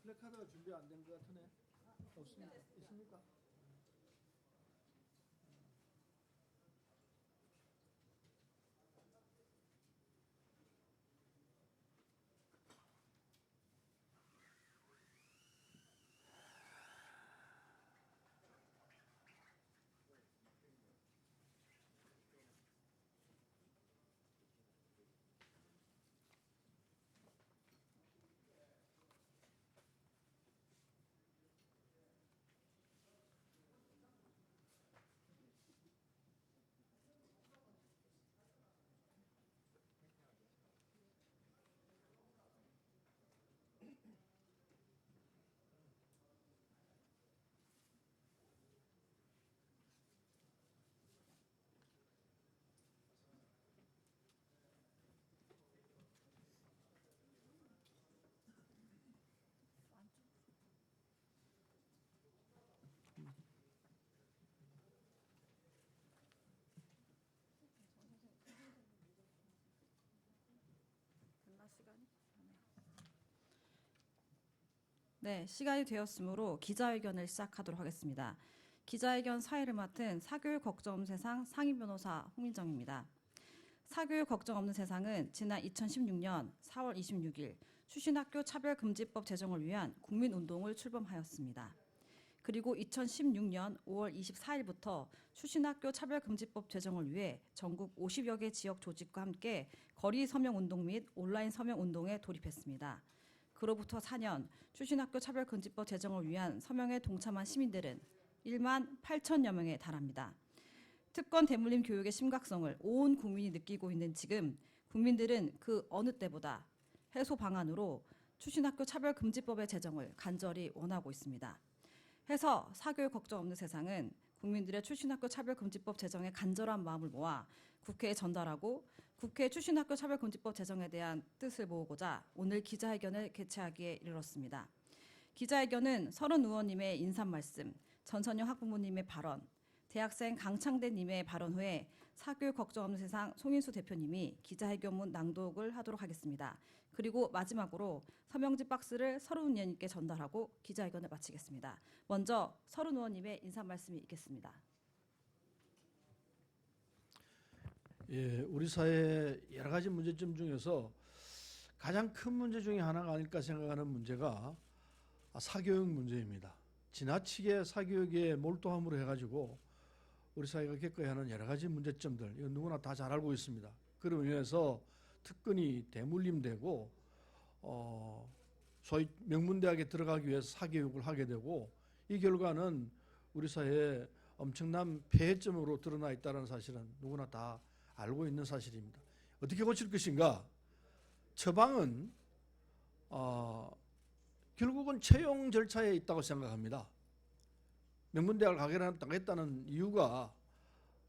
플래카드가 준비 안 된 것 같으네. 없습니까? 있습니까? 네, 시간이 되었으므로 기자회견을 시작하도록 하겠습니다. 기자회견 사회를 맡은 사교육 걱정 없는 세상 상임 변호사 홍민정입니다. 사교육 걱정 없는 세상은 지난 2016년 4월 26일 수신학교 차별금지법 제정을 위한 국민운동을 출범하였습니다. 그리고 2016년 5월 24일부터 수신학교 차별금지법 제정을 위해 전국 50여 개 지역 조직과 함께 거리 서명운동 및 온라인 서명운동에 돌입했습니다. 그로부터 4년 수신학교 차별금지법 제정을 위한 서명에 동참한 시민들은 1만 8천여 명에 달합니다. 특권 대물림 교육의 심각성을 온 국민이 느끼고 있는 지금 국민들은 그 어느 때보다 해소 방안으로 수신학교 차별금지법의 제정을 간절히 원하고 있습니다. 해서 사교육 걱정 없는 세상은 국민들의 출신학교 차별금지법 제정에 간절한 마음을 모아 국회에 전달하고 국회 출신학교 차별금지법 제정에 대한 뜻을 모으고자 오늘 기자회견을 개최하기에 이르렀습니다. 기자회견은 서른 의원님의 인사말씀, 전선영 학부모님의 발언, 대학생 강창대님의 발언 후에 사교육 걱정 없는 세상 송인수 대표님이 기자회견문 낭독을 하도록 하겠습니다. 그리고 마지막으로 서명지 박스를 서른 의원님께 전달하고 기자회견을 마치겠습니다. 먼저 서른 의원님의 인사 말씀이 있겠습니다. 예, 우리 사회 여러 가지 문제점 중에서 가장 큰 문제 중에 하나가 아닐까 생각하는 문제가 사교육 문제입니다. 지나치게 사교육에 몰두함으로 해가지고 우리 사회가 겪어야 하는 여러 가지 문제점들, 이건 누구나 다 잘 알고 있습니다. 그로 인해서 특권이 대물림되고 소위 명문대학에 들어가기 위해서 사교육을 하게 되고 이 결과는 우리 사회에 엄청난 폐해점으로 드러나 있다는 사실은 누구나 다 알고 있는 사실입니다. 어떻게 고칠 것인가? 처방은 결국은 채용 절차에 있다고 생각합니다. 명문대학을 가겠다는 이유가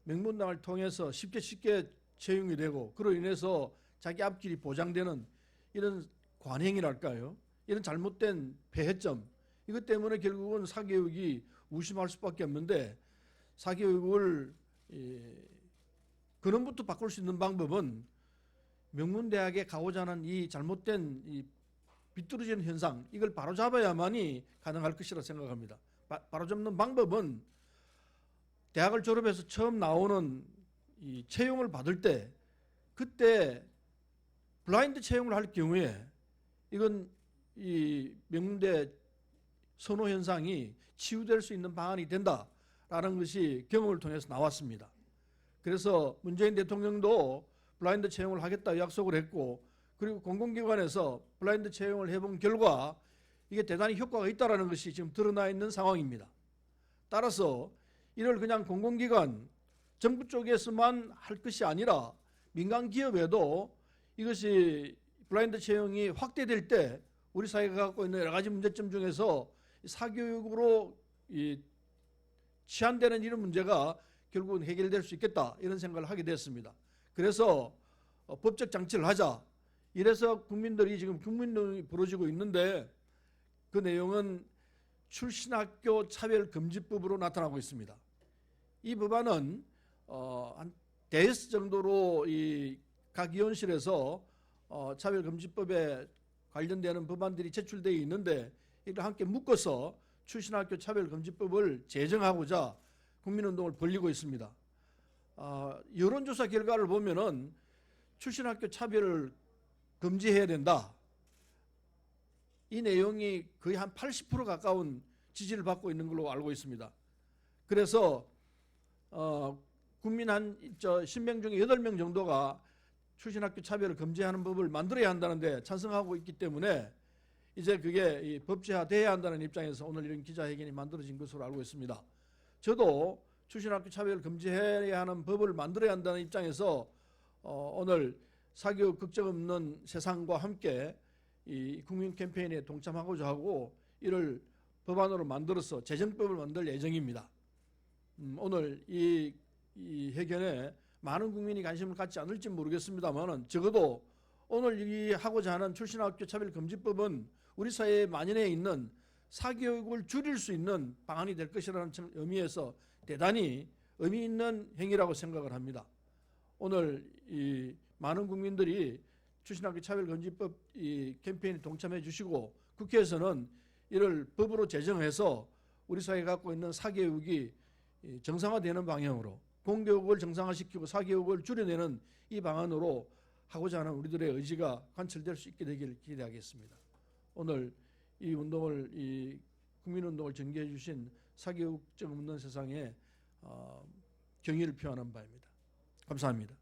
명문대학을 통해서 쉽게 채용이 되고 그로 인해서 자기 앞길이 보장되는 이런 관행이랄까요? 이런 잘못된 폐해점, 이것 때문에 결국은 사교육이 우심할 수밖에 없는데 사교육을 근원부터 바꿀 수 있는 방법은 명문대학에 가고자 하는 이 잘못된 이 비뚤어지는 현상, 이걸 바로잡아야만이 가능할 것이라 생각합니다. 바로잡는 방법은 대학을 졸업해서 처음 나오는 이 채용을 받을 때 그때 블라인드 채용을 할 경우에 이건 이 명문대 선호 현상이 치유될 수 있는 방안이 된다라는 것이 경험을 통해서 나왔습니다. 그래서 문재인 대통령도 블라인드 채용을 하겠다 약속을 했고 그리고 공공기관에서 블라인드 채용을 해본 결과 이게 대단히 효과가 있다는 것이 지금 드러나 있는 상황입니다. 따라서 이를 그냥 공공기관, 정부 쪽에서만 할 것이 아니라 민간 기업에도 이것이 블라인드 채용이 확대될 때 우리 사회가 갖고 있는 여러 가지 문제점 중에서 사교육으로 치환되는 이런 문제가 결국은 해결될 수 있겠다 이런 생각을 하게 됐습니다. 그래서 법적 장치를 하자. 이래서 국민들이 지금 국민운동이 벌어지고 있는데 그 내용은 출신학교 차별금지법으로 나타나고 있습니다. 이 법안은 한 대여섯 정도로 이 각 의원실에서 차별금지법에 관련되는 법안들이 제출되어 있는데 이걸 함께 묶어서 출신학교 차별금지법을 제정하고자 국민운동을 벌이고 있습니다. 여론조사 결과를 보면은 출신학교 차별을 금지해야 된다. 이 내용이 거의 한 80% 가까운 지지를 받고 있는 걸로 알고 있습니다. 그래서 국민 한 10명 중에 8명 정도가 출신학교 차별을 금지하는 법을 만들어야 한다는데 찬성하고 있기 때문에 이제 그게 법제화돼야 한다는 입장에서 오늘 이런 기자회견이 만들어진 것으로 알고 있습니다. 저도 출신학교 차별을 금지해야 하는 법을 만들어야 한다는 입장에서 오늘 사교육 걱정 없는 세상과 함께 이 국민 캠페인에 동참하고자 하고 이를 법안으로 만들어서 제정법을 만들 예정입니다. 오늘 이 회견에 많은 국민이 관심을 갖지 않을지 모르겠습니다만 적어도 오늘 이 하고자 하는 출신학교 차별금지법은 우리 사회에 만연해 있는 사교육을 줄일 수 있는 방안이 될 것이라는 의미에서 대단히 의미 있는 행위라고 생각을 합니다. 오늘 이 많은 국민들이 출신학교 차별금지법 이 캠페인에 동참해 주시고 국회에서는 이를 법으로 제정해서 우리 사회가 갖고 있는 사교육이 정상화되는 방향으로 공교육을 정상화시키고 사교육을 줄여내는 이 방안으로 하고자 하는 우리들의 의지가 관철될 수 있게 되기를 기대하겠습니다. 오늘 이 운동을 이 국민운동을 전개해 주신 사교육적 없는 세상에 경의를 표하는 바입니다. 감사합니다.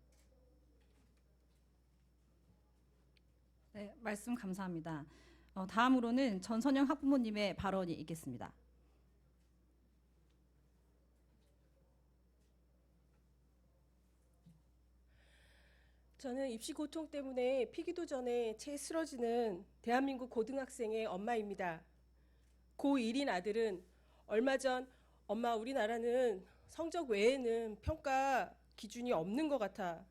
네, 말씀 감사합니다. 다음으로는 전선영 학부모님의 발언이 있겠습니다. 저는 입시 고통 때문에 피기도 전에 채 쓰러지는 대한민국 고등학생의 엄마입니다. 고1인 아들은 얼마 전 엄마 우리나라는 성적 외에는 평가 기준이 없는 것 같아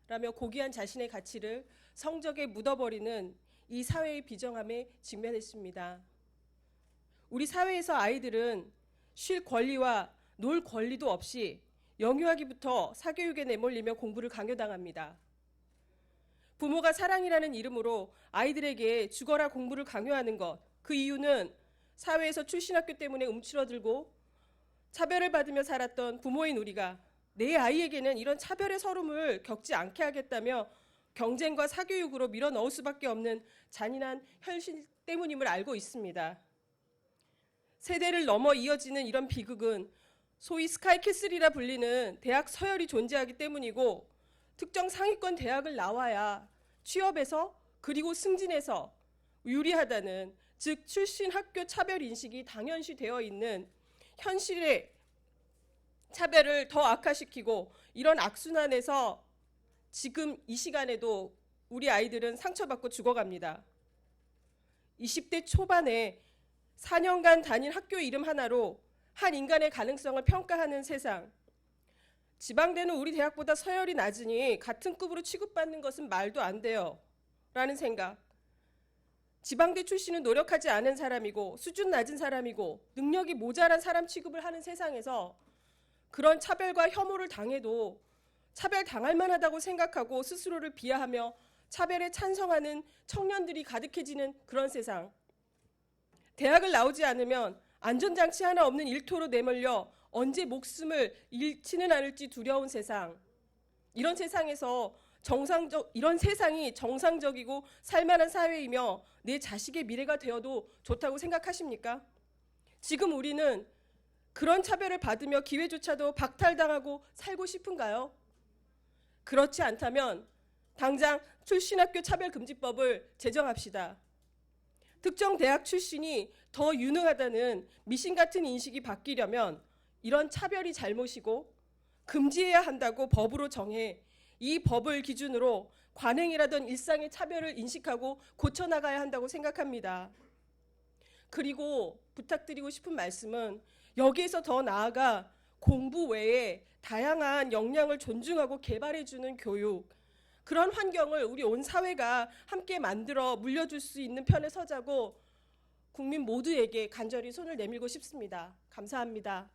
라며 고귀한 자신의 가치를 성적에 묻어버리는 이 사회의 비정함에 직면했습니다. 우리 사회에서 아이들은 쉴 권리와 놀 권리도 없이 영유아기부터 사교육에 내몰리며 공부를 강요당합니다. 부모가 사랑이라는 이름으로 아이들에게 죽어라 공부를 강요하는 것, 그 이유는 사회에서 출신학교 때문에 움츠러들고 차별을 받으며 살았던 부모인 우리가 내 아이에게는 이런 차별의 서름을 겪지 않게 하겠다며 경쟁과 사교육으로 밀어넣을 수밖에 없는 잔인한 현실 때문임을 알고 있습니다. 세대를 넘어 이어지는 이런 비극은 소위 스카이캐슬이라 불리는 대학 서열이 존재하기 때문이고 특정 상위권 대학을 나와야 취업해서 그리고 승진해서 유리하다는 즉 출신 학교 차별 인식이 당연시 되어 있는 현실의 차별을 더 악화시키고 이런 악순환에서 지금 이 시간에도 우리 아이들은 상처받고 죽어갑니다. 20대 초반에 4년간 다닌 학교 이름 하나로 한 인간의 가능성을 평가하는 세상. 지방대는 우리 대학보다 서열이 낮으니 같은 급으로 취급받는 것은 말도 안 돼요 라는 생각. 지방대 출신은 노력하지 않은 사람이고 수준 낮은 사람이고 능력이 모자란 사람 취급을 하는 세상에서 그런 차별과 혐오를 당해도 차별당할 만하다고 생각하고 스스로를 비하하며 차별에 찬성하는 청년들이 가득해지는 그런 세상. 대학을 나오지 않으면 안전장치 하나 없는 일터로 내몰려 언제 목숨을 잃지는 않을지 두려운 세상. 이런 세상에서 이런 세상이 정상적이고 살만한 사회이며 내 자식의 미래가 되어도 좋다고 생각하십니까? 지금 우리는 그런 차별을 받으며 기회조차도 박탈당하고 살고 싶은가요? 그렇지 않다면 당장 출신학교 차별금지법을 제정합시다. 특정 대학 출신이 더 유능하다는 미신 같은 인식이 바뀌려면 이런 차별이 잘못이고 금지해야 한다고 법으로 정해 이 법을 기준으로 관행이라던 일상의 차별을 인식하고 고쳐나가야 한다고 생각합니다. 그리고 부탁드리고 싶은 말씀은 여기에서 더 나아가 공부 외에 다양한 역량을 존중하고 개발해주는 교육, 그런 환경을 우리 온 사회가 함께 만들어 물려줄 수 있는 편에 서자고 국민 모두에게 간절히 손을 내밀고 싶습니다. 감사합니다.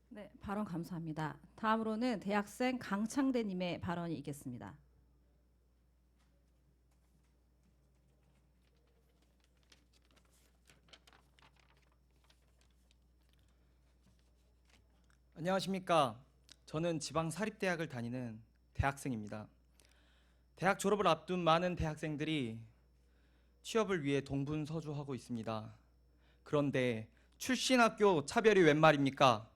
네, 발언 감사합니다. 다음으로는 대학생 강창대님의 발언이 있겠습니다. 안녕하십니까. 저는 지방 사립대학을 다니는 대학생입니다. 대학 졸업을 앞둔 많은 대학생들이 취업을 위해 동분서주하고 있습니다. 그런데 출신 학교 차별이 웬 말입니까?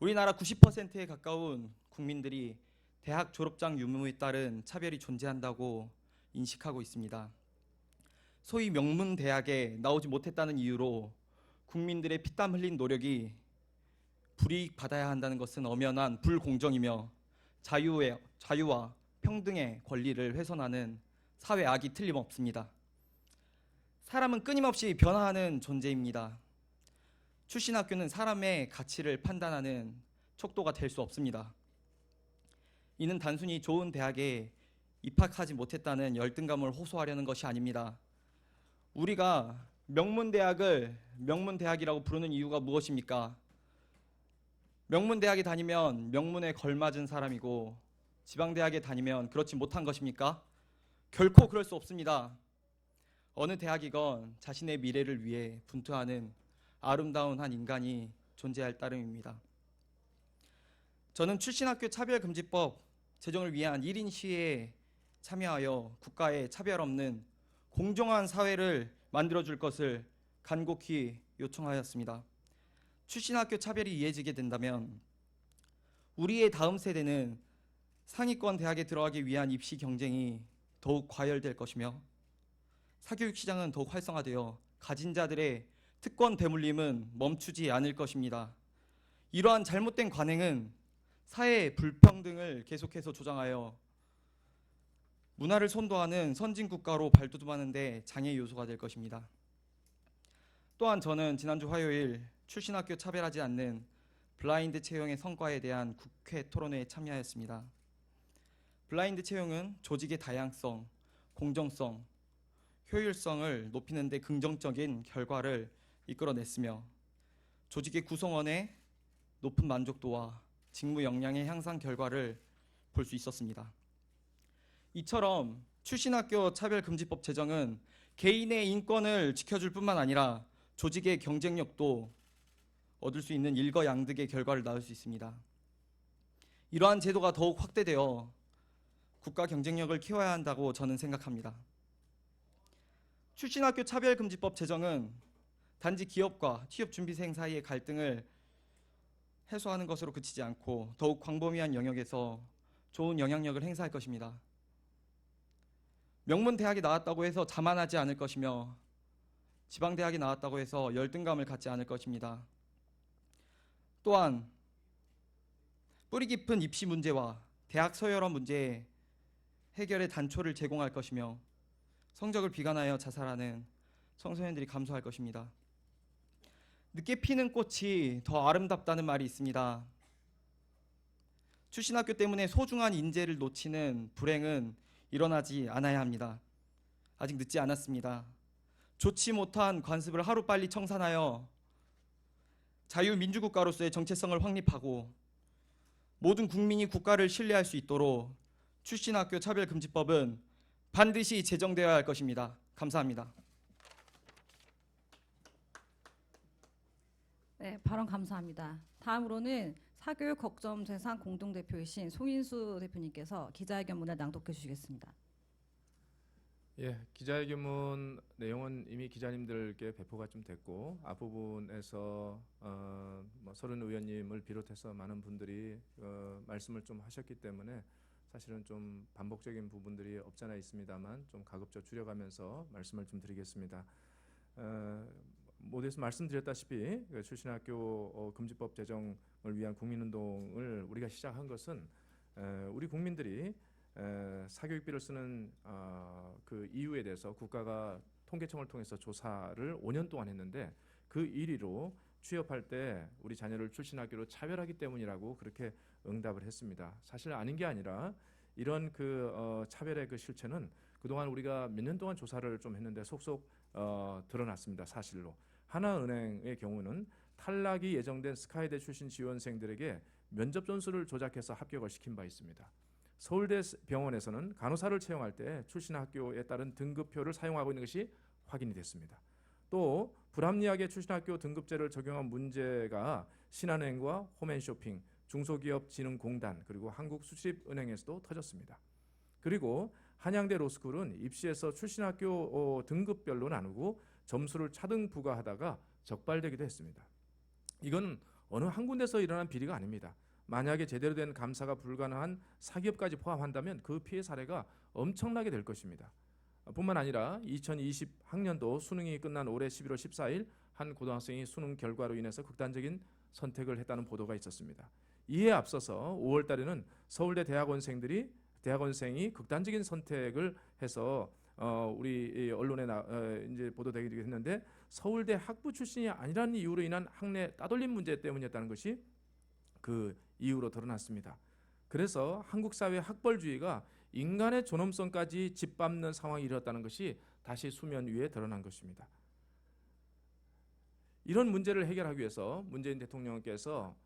우리나라 90%에 가까운 국민들이 대학 졸업장 유무에 따른 차별이 존재한다고 인식하고 있습니다. 소위 명문대학에 나오지 못했다는 이유로 국민들의 피땀 흘린 노력이 불이익 받아야 한다는 것은 엄연한 불공정이며 자유와 평등의 권리를 훼손하는 사회 악이 틀림없습니다. 사람은 끊임없이 변화하는 존재입니다. 출신 학교는 사람의 가치를 판단하는 척도가 될 수 없습니다. 이는 단순히 좋은 대학에 입학하지 못했다는 열등감을 호소하려는 것이 아닙니다. 우리가 명문대학을 명문대학이라고 부르는 이유가 무엇입니까? 명문대학에 다니면 명문에 걸맞은 사람이고 지방대학에 다니면 그렇지 못한 것입니까? 결코 그럴 수 없습니다. 어느 대학이건 자신의 미래를 위해 분투하는 아름다운 한 인간이 존재할 따름입니다. 저는 출신학교 차별금지법 제정을 위한 1인 시위에 참여하여 국가의 차별 없는 공정한 사회를 만들어줄 것을 간곡히 요청하였습니다. 출신학교 차별이 이해지게 된다면 우리의 다음 세대는 상위권 대학에 들어가기 위한 입시 경쟁이 더욱 과열될 것이며 사교육 시장은 더욱 활성화되어 가진 자들의 특권 대물림은 멈추지 않을 것입니다. 이러한 잘못된 관행은 사회의 불평등을 계속해서 조장하여 문화를 선도하는 선진국가로 발돋움하는 데 장애 요소가 될 것입니다. 또한 저는 지난주 화요일 출신학교 차별하지 않는 블라인드 채용의 성과에 대한 국회 토론회에 참여하였습니다. 블라인드 채용은 조직의 다양성, 공정성, 효율성을 높이는 데 긍정적인 결과를 이끌어냈으며 조직의 구성원의 높은 만족도와 직무 역량의 향상 결과를 볼 수 있었습니다. 이처럼 출신학교 차별금지법 제정은 개인의 인권을 지켜줄 뿐만 아니라 조직의 경쟁력도 얻을 수 있는 일거양득의 결과를 낳을 수 있습니다. 이러한 제도가 더욱 확대되어 국가 경쟁력을 키워야 한다고 저는 생각합니다. 출신학교 차별금지법 제정은 단지 기업과 취업준비생 사이의 갈등을 해소하는 것으로 그치지 않고 더욱 광범위한 영역에서 좋은 영향력을 행사할 것입니다. 명문대학에 나왔다고 해서 자만하지 않을 것이며 지방대학에 나왔다고 해서 열등감을 갖지 않을 것입니다. 또한 뿌리 깊은 입시 문제와 대학 서열화 문제의 해결의 단초를 제공할 것이며 성적을 비관하여 자살하는 청소년들이 감소할 것입니다. 늦게 피는 꽃이 더 아름답다는 말이 있습니다. 출신학교 때문에 소중한 인재를 놓치는 불행은 일어나지 않아야 합니다. 아직 늦지 않았습니다. 좋지 못한 관습을 하루빨리 청산하여 자유민주국가로서의 정체성을 확립하고 모든 국민이 국가를 신뢰할 수 있도록 출신학교 차별금지법은 반드시 제정되어야 할 것입니다. 감사합니다. 네, 발언 감사합니다. 다음으로는 사교육 걱정 세상 공동대표이신 송인수 대표님께서 기자회견문을 낭독해 주시겠습니다. 예, 기자회견문 내용은 이미 기자님들께 배포가 좀 됐고 앞부분에서 서른 의원님을 비롯해서 많은 분들이 말씀을 좀 하셨기 때문에 사실은 좀 반복적인 부분들이 없잖아 있습니다만 좀 가급적 줄여가면서 말씀을 좀 드리겠습니다. 모두에서 말씀드렸다시피 출신학교 금지법 제정을 위한 국민운동을 우리가 시작한 것은 우리 국민들이 사교육비를 쓰는 그 이유에 대해서 국가가 통계청을 통해서 조사를 5년 동안 했는데 그 1위로 취업할 때 우리 자녀를 출신학교로 차별하기 때문이라고 그렇게 응답을 했습니다. 사실 아닌 게 아니라 이런 그 차별의 그 실체는 그동안 우리가 몇 년 동안 조사를 좀 했는데 속속 드러났습니다. 사실로. 하나은행의 경우는 탈락이 예정된 스카이대 출신 지원생들에게 면접 점수를 조작해서 합격을 시킨 바 있습니다. 서울대 병원에서는 간호사를 채용할 때 출신 학교에 따른 등급표를 사용하고 있는 것이 확인이 됐습니다. 또 불합리하게 출신 학교 등급제를 적용한 문제가 신한은행과 홈앤쇼핑, 중소기업진흥공단 그리고 한국수출입은행에서도 터졌습니다. 그리고 한양대 로스쿨은 입시에서 출신 학교 등급별로 나누고 점수를 차등 부과하다가 적발되기도 했습니다. 이건 어느 한 군데서 일어난 비리가 아닙니다. 만약에 제대로 된 감사가 불가능한 사기업까지 포함한다면 그 피해 사례가 엄청나게 될 것입니다. 뿐만 아니라 2020 학년도 수능이 끝난 올해 11월 14일 한 고등학생이 수능 결과로 인해서 극단적인 선택을 했다는 보도가 있었습니다. 이에 앞서서 5월 달에는 서울대 대학원생이 극단적인 선택을 해서 우리 언론에 이제 보도되기도 했는데 서울대 학부 출신이 아니라는 이유로 인한 학내 따돌림 문제 때문이었다는 것이 그 이유로 드러났습니다. 그래서 한국 사회 학벌주의가 인간의 존엄성까지 짓밟는 상황이 이르렀다는 것이 다시 수면 위에 드러난 것입니다. 이런 문제를 해결하기 위해서 문재인 대통령께서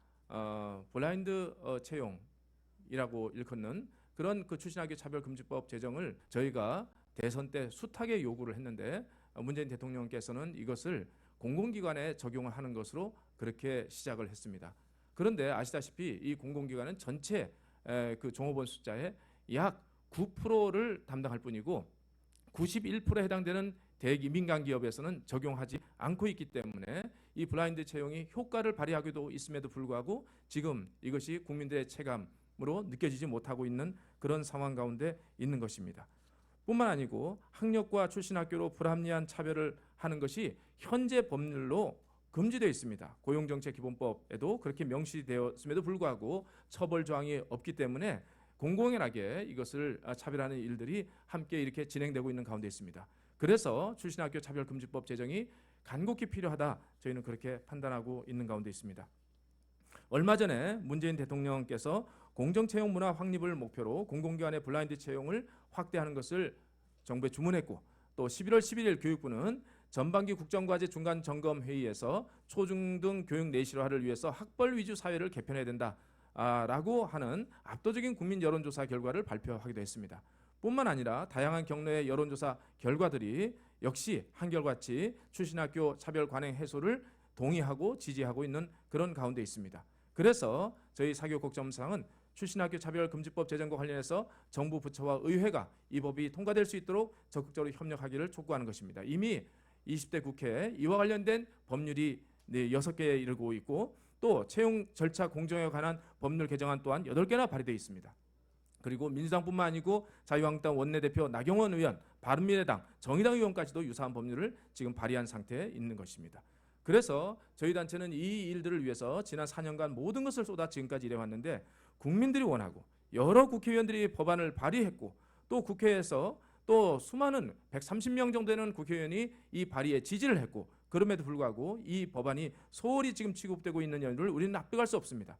블라인드 채용이라고 일컫는 그런 그 출신학교 차별금지법 제정을 저희가 대선 때 숱하게 요구를 했는데 문재인 대통령께서는 이것을 공공기관에 적용을 하는 것으로 그렇게 시작을 했습니다. 그런데 아시다시피 이 공공기관은 전체 그 종업원 숫자의 약 9%를 담당할 뿐이고 91%에 해당되는 대기 민간 기업에서는 적용하지 않고 있기 때문에 이 블라인드 채용이 효과를 발휘하기도 있음에도 불구하고 지금 이것이 국민들의 체감으로 느껴지지 못하고 있는 그런 상황 가운데 있는 것입니다. 뿐만 아니고 학력과 출신 학교로 불합리한 차별을 하는 것이 현재 법률로 금지되어 있습니다. 고용정책기본법에도 그렇게 명시되었음에도 불구하고 처벌 조항이 없기 때문에 공공연하게 이것을 차별하는 일들이 함께 이렇게 진행되고 있는 가운데 있습니다. 그래서 출신학교 차별금지법 제정이 간곡히 필요하다 저희는 그렇게 판단하고 있는 가운데 있습니다. 얼마 전에 문재인 대통령께서 공정채용 문화 확립을 목표로 공공기관의 블라인드 채용을 확대하는 것을 정부에 주문했고 또 11월 11일 교육부는 전반기 국정과제 중간 점검 회의에서 초중등 교육 내실화를 위해서 학벌 위주 사회를 개편해야 된다라고 하는 압도적인 국민 여론조사 결과를 발표하기도 했습니다. 뿐만 아니라 다양한 경로의 여론조사 결과들이 역시 한결같이 출신학교 차별 관행 해소를 동의하고 지지하고 있는 그런 가운데 있습니다. 그래서 저희 사교국정상은 출신학교 차별금지법 제정과 관련해서 정부 부처와 의회가 이 법이 통과될 수 있도록 적극적으로 협력하기를 촉구하는 것입니다. 이미 20대 국회에 이와 관련된 법률이 6개에 이르고 있고 또 채용 절차 공정에 관한 법률 개정안 또한 8개나 발의되어 있습니다. 그리고 민주당뿐만 아니고 자유한국당 원내대표 나경원 의원, 바른미래당, 정의당 의원까지도 유사한 법률을 지금 발의한 상태에 있는 것입니다. 그래서 저희 단체는 이 일들을 위해서 지난 4년간 모든 것을 쏟아 지금까지 일해왔는데 국민들이 원하고 여러 국회의원들이 법안을 발의했고 또 국회에서 또 수많은 130명 정도 되는 국회의원이 이 발의에 지지를 했고 그럼에도 불구하고 이 법안이 소홀히 지금 취급되고 있는 연유를 우리는 납득할 수 없습니다.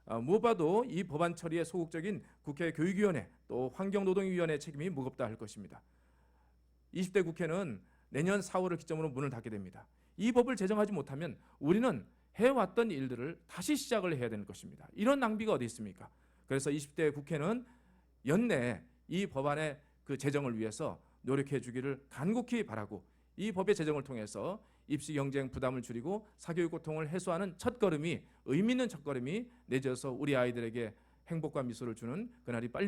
무엇보다도 이 법안 처리에 소극적인 국회 교육위원회 또 환경노동위원회 책임이 무겁다 할 것입니다. 20대 국회는 내년 4월을 기점으로 문을 닫게 됩니다. 이 법을 제정하지 못하면 우리는 해왔던 일들을 다시 시작을 해야 되는 것입니다. 이런 낭비가 어디 있습니까? 그래서 20대 국회는 연내에 이 법안의 그 제정을 위해서 노력해 주기를 간곡히 바라고 이 법의 제정을 통해서 입시 경쟁 부담을 줄이고 사교육 고통을 해소하는 첫걸음이 의미 있는 첫걸음이 내져서 우리 아이들에게 행복과 미소를 주는 그날이 빨리